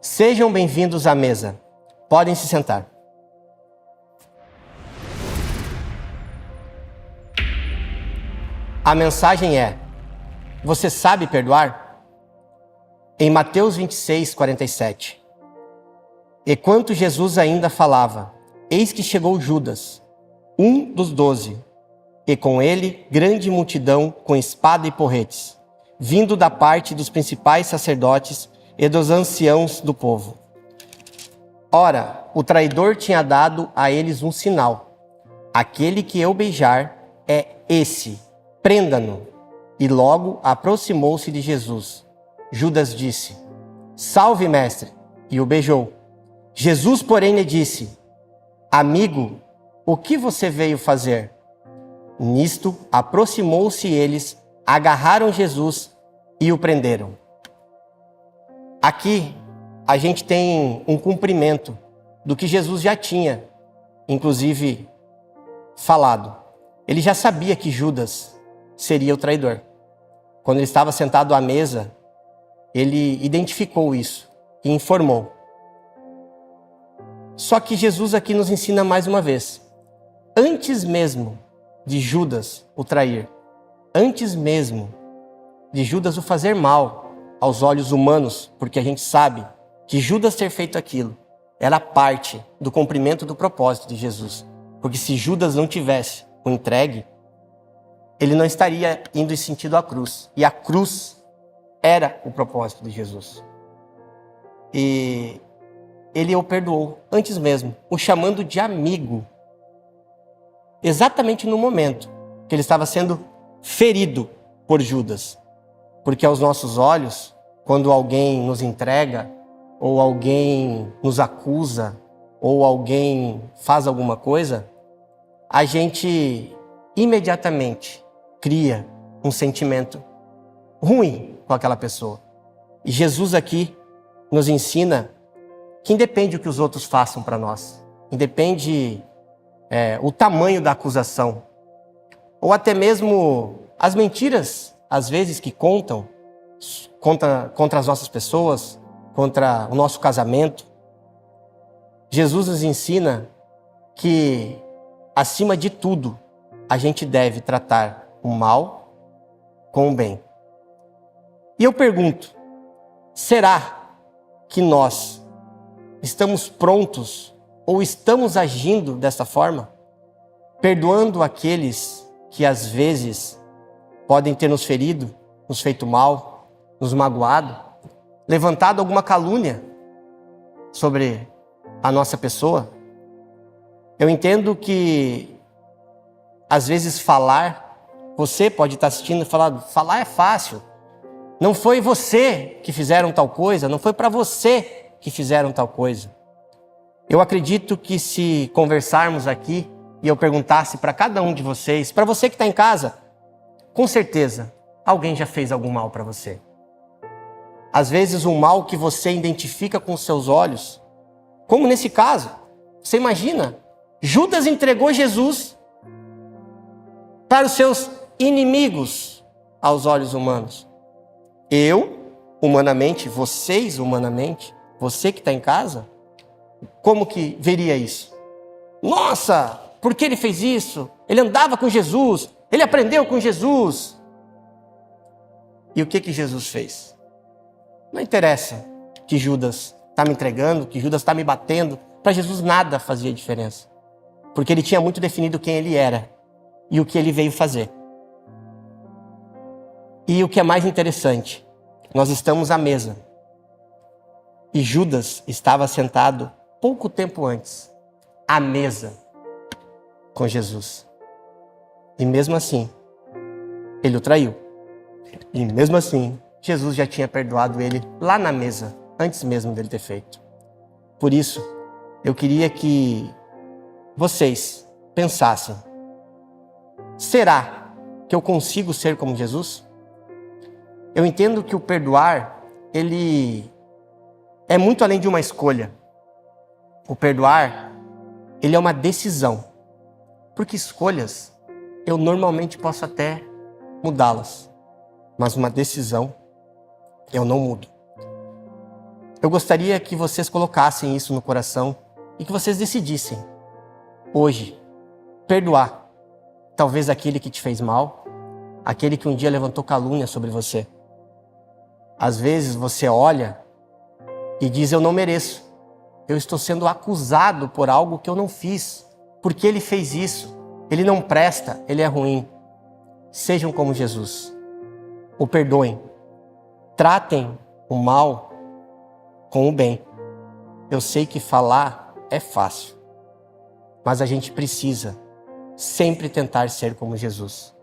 Sejam bem-vindos à mesa. Podem se sentar. A mensagem é: você sabe perdoar? Em Mateus 26, 47. Enquanto Jesus ainda falava, eis que chegou Judas, um dos 12, e com ele grande multidão com espada e porretes, vindo da parte dos principais sacerdotes e dos anciãos do povo. Ora, o traidor tinha dado a eles um sinal: aquele que eu beijar é esse, prenda-no. E logo aproximou-se de Jesus. Judas disse: salve, mestre, e o beijou. Jesus, porém, lhe disse: amigo, o que você veio fazer? Nisto, aproximou-se eles, agarraram Jesus e o prenderam. Aqui, a gente tem um cumprimento do que Jesus já tinha, inclusive, falado. Ele já sabia que Judas seria o traidor. Quando ele estava sentado à mesa, ele identificou isso e informou. Só que Jesus aqui nos ensina mais uma vez. Antes mesmo de Judas o trair, antes mesmo de Judas o fazer mal aos olhos humanos, porque a gente sabe que Judas ter feito aquilo era parte do cumprimento do propósito de Jesus. Porque se Judas não tivesse o entregue, ele não estaria indo em sentido à cruz. E a cruz era o propósito de Jesus. E ele o perdoou antes mesmo, o chamando de amigo. Exatamente no momento que ele estava sendo ferido por Judas. Porque aos nossos olhos, quando alguém nos entrega, ou alguém nos acusa, ou alguém faz alguma coisa, a gente imediatamente cria um sentimento ruim com aquela pessoa. E Jesus aqui nos ensina que independe do que os outros façam para nós, independe o tamanho da acusação, ou até mesmo as mentiras, às vezes, que contam contra as nossas pessoas, contra o nosso casamento. Jesus nos ensina que, acima de tudo, a gente deve tratar o mal com o bem. E eu pergunto, será que nós estamos prontos ou estamos agindo dessa forma? Perdoando aqueles que às vezes podem ter nos ferido, nos feito mal, nos magoado, levantado alguma calúnia sobre a nossa pessoa? Eu entendo que às vezes você pode estar assistindo e falar é fácil. Não foi você que fizeram tal coisa, não foi para você que fizeram tal coisa. Eu acredito que se conversarmos aqui e eu perguntasse para cada um de vocês, para você que está em casa, com certeza alguém já fez algum mal para você. Às vezes um mal que você identifica com os seus olhos, como nesse caso. Você imagina, Judas entregou Jesus para os seus inimigos aos olhos humanos. Eu, humanamente, vocês humanamente, você que está em casa, como que veria isso? Nossa, por que ele fez isso? Ele andava com Jesus, ele aprendeu com Jesus. E o que Jesus fez? Não interessa que Judas está me entregando, que Judas está me batendo. Para Jesus nada fazia diferença. Porque ele tinha muito definido quem ele era e o que ele veio fazer. E o que é mais interessante, nós estamos à mesa. E Judas estava sentado pouco tempo antes, à mesa com Jesus. E mesmo assim, ele o traiu. E mesmo assim, Jesus já tinha perdoado ele lá na mesa, antes mesmo dele ter feito. Por isso, eu queria que vocês pensassem: será que eu consigo ser como Jesus? Eu entendo que o perdoar, ele é muito além de uma escolha. O perdoar, ele é uma decisão. Porque escolhas, eu normalmente posso até mudá-las. Mas uma decisão, eu não mudo. eu gostaria que vocês colocassem isso no coração e que vocês decidissem, hoje, perdoar. Talvez aquele que te fez mal, aquele que um dia levantou calúnia sobre você. Às vezes você olha e diz, eu não mereço. Eu estou sendo acusado por algo que eu não fiz. Por que ele fez isso? Ele não presta, ele é ruim. Sejam como Jesus. O perdoem. Tratem o mal com o bem. Eu sei que falar é fácil, mas a gente precisa sempre tentar ser como Jesus.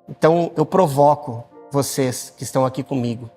Então eu provoco vocês que estão aqui comigo,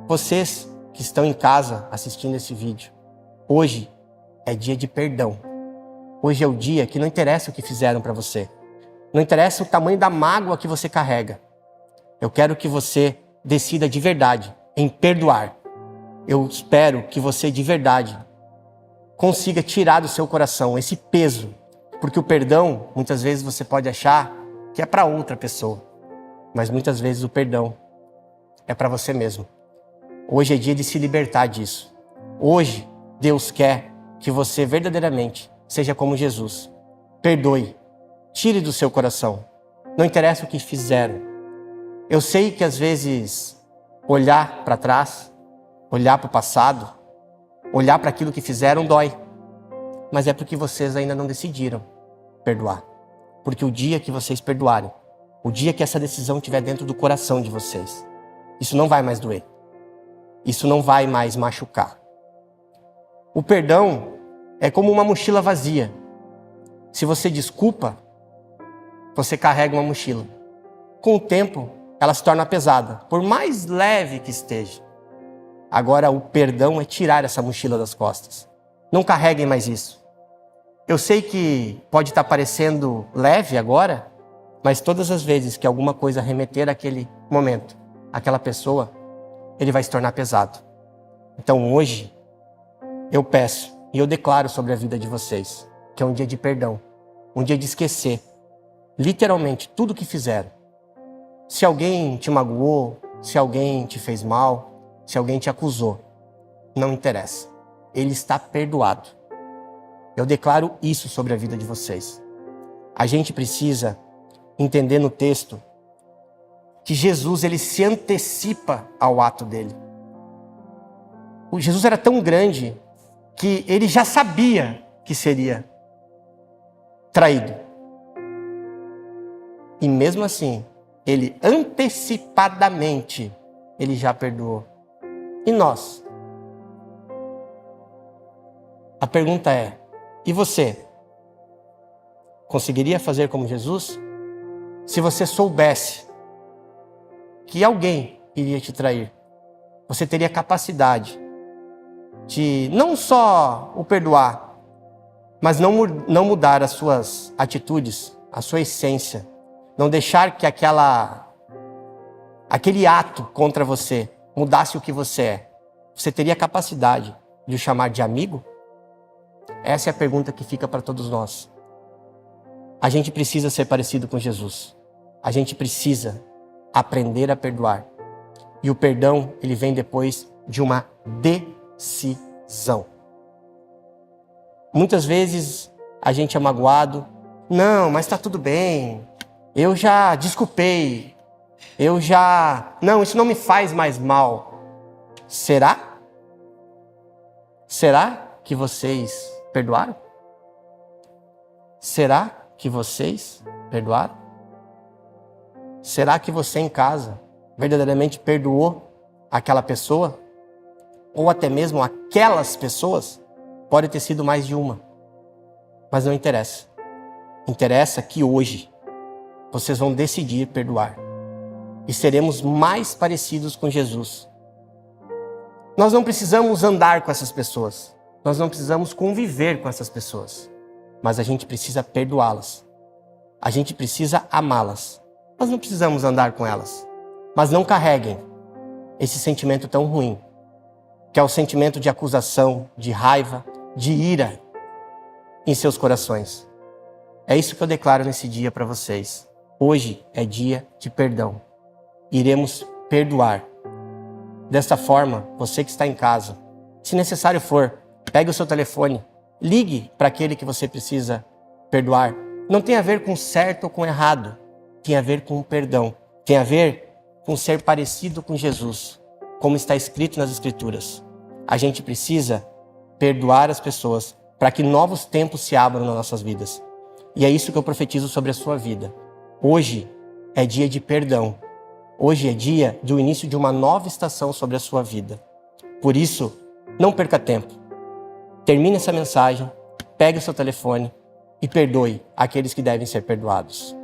vocês que estão em casa assistindo esse vídeo. Hoje é dia de perdão. Hoje é o dia que não interessa o que fizeram para você. Não interessa o tamanho da mágoa que você carrega. Eu quero que você decida de verdade em perdoar. Eu espero que você de verdade consiga tirar do seu coração esse peso. Porque o perdão, muitas vezes você pode achar que é para outra pessoa. Mas muitas vezes o perdão é para você mesmo. Hoje é dia de se libertar disso. Hoje, Deus quer que você verdadeiramente seja como Jesus. Perdoe. Tire do seu coração. Não interessa o que fizeram. Eu sei que às vezes olhar para trás, olhar para o passado, olhar para aquilo que fizeram dói. Mas é porque vocês ainda não decidiram perdoar. Porque o dia que vocês perdoarem, o dia que essa decisão estiver dentro do coração de vocês, isso não vai mais doer. Isso não vai mais machucar. O perdão é como uma mochila vazia. Se você desculpa, você carrega uma mochila. Com o tempo, ela se torna pesada, por mais leve que esteja. Agora, o perdão é tirar essa mochila das costas. Não carreguem mais isso. Eu sei que pode estar parecendo leve agora, mas todas as vezes que alguma coisa remeter àquele momento, àquela pessoa, ele vai se tornar pesado. Então hoje, eu peço e eu declaro sobre a vida de vocês, que é um dia de perdão, um dia de esquecer, literalmente, tudo que fizeram. Se alguém te magoou, se alguém te fez mal, se alguém te acusou, não interessa. Ele está perdoado. Eu declaro isso sobre a vida de vocês. A gente precisa entender no texto que Jesus, ele se antecipa ao ato dele. O Jesus era tão grande que ele já sabia que seria traído. E mesmo assim, ele antecipadamente, ele já perdoou. E nós? A pergunta é, e você? Conseguiria fazer como Jesus? Se você soubesse que alguém iria te trair, você teria capacidade de não só o perdoar, mas não mudar as suas atitudes, a sua essência, não deixar que aquele ato contra você mudasse o que você é. Você teria capacidade de o chamar de amigo? Essa é a pergunta que fica para todos nós. A gente precisa ser parecido com Jesus. A gente precisa aprender a perdoar. E o perdão, ele vem depois de uma decisão. Muitas vezes a gente é magoado. Não, mas está tudo bem. Eu já desculpei. Não, isso não me faz mais mal. Será? Será que vocês perdoaram? Será que vocês perdoaram? Será que você em casa verdadeiramente perdoou aquela pessoa? Ou até mesmo aquelas pessoas? Pode ter sido mais de uma. Mas não interessa. Interessa que hoje vocês vão decidir perdoar. E seremos mais parecidos com Jesus. Nós não precisamos andar com essas pessoas. Nós não precisamos conviver com essas pessoas. Mas a gente precisa perdoá-las. A gente precisa amá-las. Nós não precisamos andar com elas. Mas não carreguem esse sentimento tão ruim, que é o sentimento de acusação, de raiva, de ira em seus corações. É isso que eu declaro nesse dia para vocês. Hoje é dia de perdão. Iremos perdoar. Desta forma, você que está em casa, Se necessário for, pegue o seu telefone, ligue para aquele que você precisa perdoar. Não tem a ver com certo ou com errado, tem a ver com perdão, tem a ver com ser parecido com Jesus, como está escrito nas Escrituras. A gente precisa perdoar as pessoas para que novos tempos se abram nas nossas vidas. E é isso que eu profetizo sobre a sua vida. Hoje é dia de perdão. Hoje é dia do início de uma nova estação sobre a sua vida. Por isso, não perca tempo. Termine essa mensagem, pegue o seu telefone e perdoe aqueles que devem ser perdoados.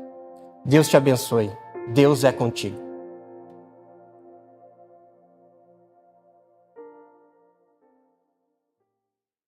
Deus te abençoe. Deus é contigo.